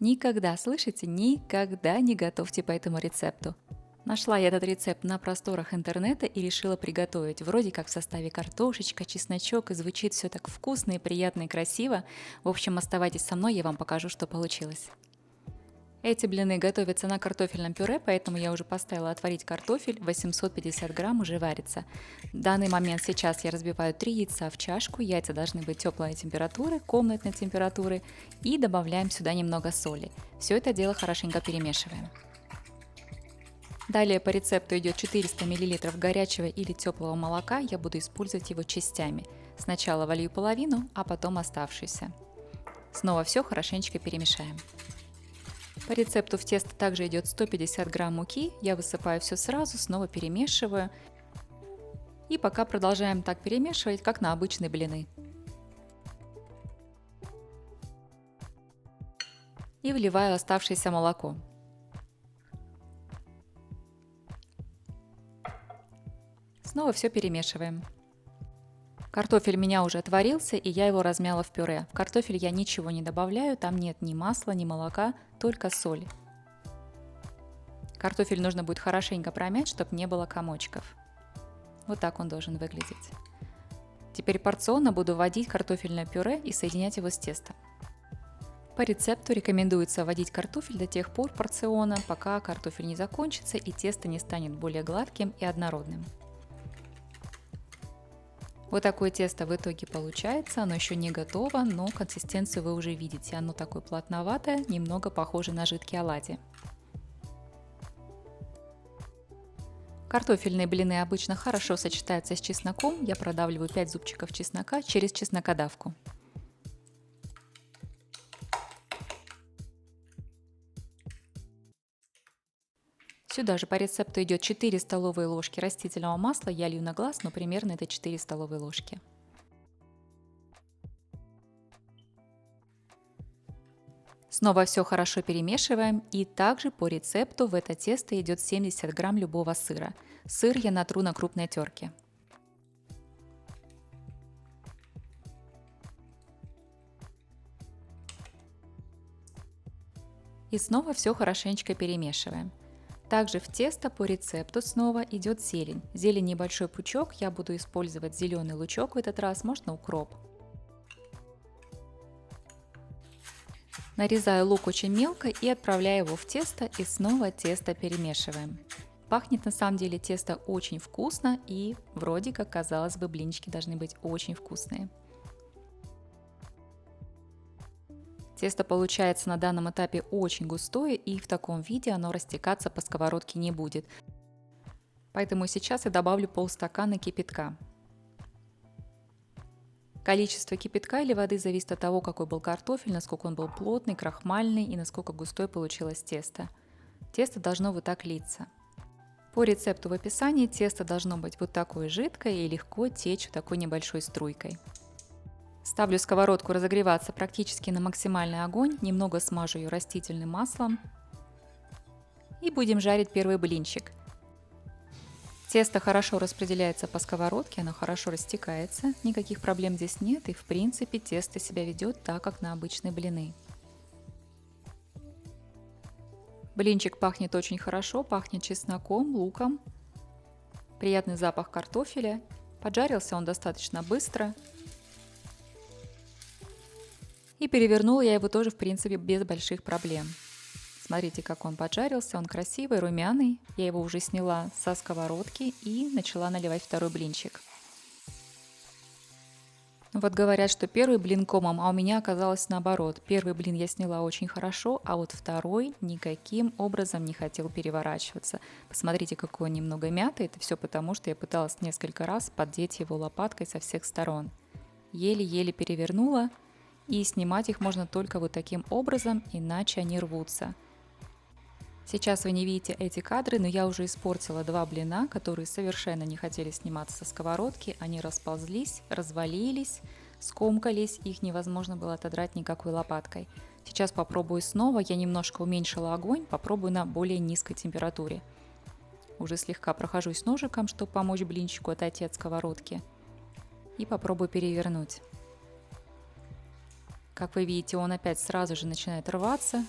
Никогда, слышите, никогда не готовьте по этому рецепту. Нашла я этот рецепт на просторах интернета и решила приготовить. Вроде как в составе картошечка, чесночок, и звучит все так вкусно и приятно и красиво. В общем, оставайтесь со мной, я вам покажу, что получилось. Эти блины готовятся на картофельном пюре, поэтому я уже поставила отварить картофель, 850 грамм уже варится. В данный момент сейчас я разбиваю 3 яйца в чашку, яйца должны быть теплой температуры, комнатной температуры, и добавляем сюда немного соли. Все это дело хорошенько перемешиваем. Далее по рецепту идет 400 мл горячего или теплого молока, я буду использовать его частями. Сначала волью половину, а потом оставшуюся. Снова все хорошенечко перемешаем. По рецепту в тесто также идет 150 грамм муки, я высыпаю все сразу, снова перемешиваю. И пока продолжаем так перемешивать, как на обычные блины. И вливаю оставшееся молоко. Снова все перемешиваем. Картофель у меня уже отварился, и я его размяла в пюре. В картофель я ничего не добавляю, там нет ни масла, ни молока, только соль. Картофель нужно будет хорошенько промять, чтобы не было комочков. Вот так он должен выглядеть. Теперь порционно буду вводить картофельное пюре и соединять его с тестом. По рецепту рекомендуется вводить картофель до тех пор порционно, пока картофель не закончится и тесто не станет более гладким и однородным. Вот такое тесто в итоге получается, оно еще не готово, но консистенцию вы уже видите, оно такое плотноватое, немного похоже на жидкий оладьи. Картофельные блины обычно хорошо сочетаются с чесноком, я продавливаю 5 зубчиков чеснока через чеснокодавку. Сюда же по рецепту идет 4 столовые ложки растительного масла, я лью на глаз, но примерно это 4 столовые ложки. Снова все хорошо перемешиваем, и также по рецепту в это тесто идет 70 грамм любого сыра. Сыр я натру на крупной терке. И снова все хорошенечко перемешиваем. Также в тесто по рецепту снова идет зелень. Зелень небольшой пучок, я буду использовать зеленый лучок в этот раз, можно укроп. Нарезаю лук очень мелко и отправляю его в тесто, и снова тесто перемешиваем. Пахнет на самом деле тесто очень вкусно, и вроде как, казалось бы, блинчики должны быть очень вкусные. Тесто получается на данном этапе очень густое, и в таком виде оно растекаться по сковородке не будет. Поэтому сейчас я добавлю полстакана кипятка. Количество кипятка или воды зависит от того, какой был картофель, насколько он был плотный, крахмальный и насколько густой получилось тесто. Тесто должно вот так литься. По рецепту в описании тесто должно быть вот такое жидкое и легко течь вот такой небольшой струйкой. Ставлю сковородку разогреваться практически на максимальный огонь, немного смажу ее растительным маслом и будем жарить первый блинчик. Тесто хорошо распределяется по сковородке, оно хорошо растекается, никаких проблем здесь нет, и в принципе тесто себя ведет так, как на обычные блины. Блинчик пахнет очень хорошо, пахнет чесноком, луком, приятный запах картофеля, поджарился он достаточно быстро. И перевернула я его тоже, в принципе, без больших проблем. Смотрите, как он поджарился, он красивый, румяный. Я его уже сняла со сковородки и начала наливать второй блинчик. Вот говорят, что первый блин комом, а у меня оказалось наоборот. Первый блин я сняла очень хорошо, а вот второй никаким образом не хотел переворачиваться. Посмотрите, какой он немного мятый. Это все потому, что я пыталась несколько раз поддеть его лопаткой со всех сторон. Еле-еле перевернула. И снимать их можно только вот таким образом, иначе они рвутся. Сейчас вы не видите эти кадры, но я уже испортила 2 блина, которые совершенно не хотели сниматься со сковородки. Они расползлись, развалились, скомкались, их невозможно было отодрать никакой лопаткой. Сейчас попробую снова, я немножко уменьшила огонь, попробую на более низкой температуре. Уже слегка прохожусь ножиком, чтобы помочь блинчику отойти от сковородки. И попробую перевернуть. Как вы видите, он опять сразу же начинает рваться.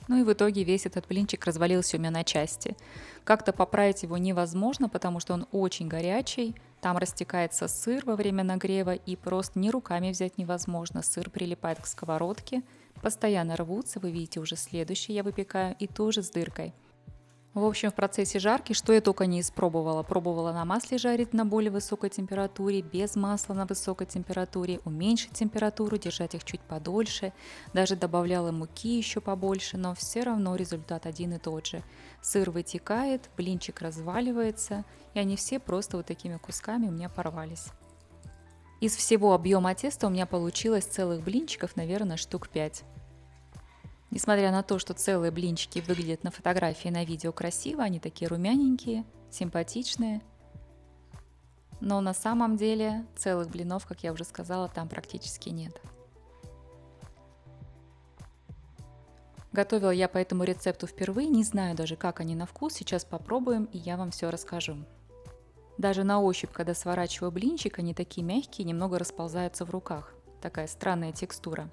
Ну и в итоге весь этот блинчик развалился у меня на части. Как-то поправить его невозможно, потому что он очень горячий, там растекается сыр во время нагрева, и просто ни руками взять невозможно. Сыр прилипает к сковородке, постоянно рвутся, вы видите, уже следующий я выпекаю, и тоже с дыркой. В общем, в процессе жарки, что я только не испробовала. Пробовала на масле жарить на более высокой температуре, без масла на высокой температуре, уменьшить температуру, держать их чуть подольше. Даже добавляла муки еще побольше, но все равно результат один и тот же. Сыр вытекает, блинчик разваливается, и они все просто вот такими кусками у меня порвались. Из всего объема теста у меня получилось целых блинчиков, наверное, штук 5. Несмотря на то, что целые блинчики выглядят на фотографии и на видео красиво, они такие румяненькие, симпатичные. Но на самом деле целых блинов, как я уже сказала, там практически нет. Готовила я по этому рецепту впервые, не знаю даже, как они на вкус. Сейчас попробуем, и я вам все расскажу. Даже на ощупь, когда сворачиваю блинчик, они такие мягкие, немного расползаются в руках. Такая странная текстура.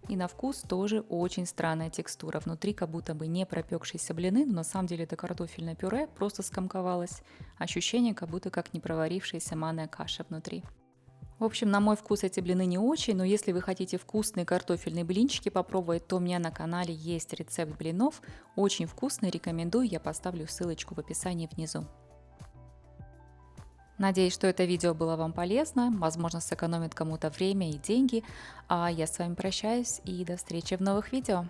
И на вкус тоже очень странная текстура. Внутри как будто бы не пропекшиеся блины, но на самом деле это картофельное пюре, просто скомковалось. Ощущение, как будто как не проварившаяся манная каша внутри. В общем, на мой вкус эти блины не очень, но если вы хотите вкусные картофельные блинчики попробовать, то у меня на канале есть рецепт блинов. Очень вкусный, рекомендую, я поставлю ссылочку в описании внизу. Надеюсь, что это видео было вам полезно, возможно, сэкономит кому-то время и деньги. А я с вами прощаюсь и до встречи в новых видео.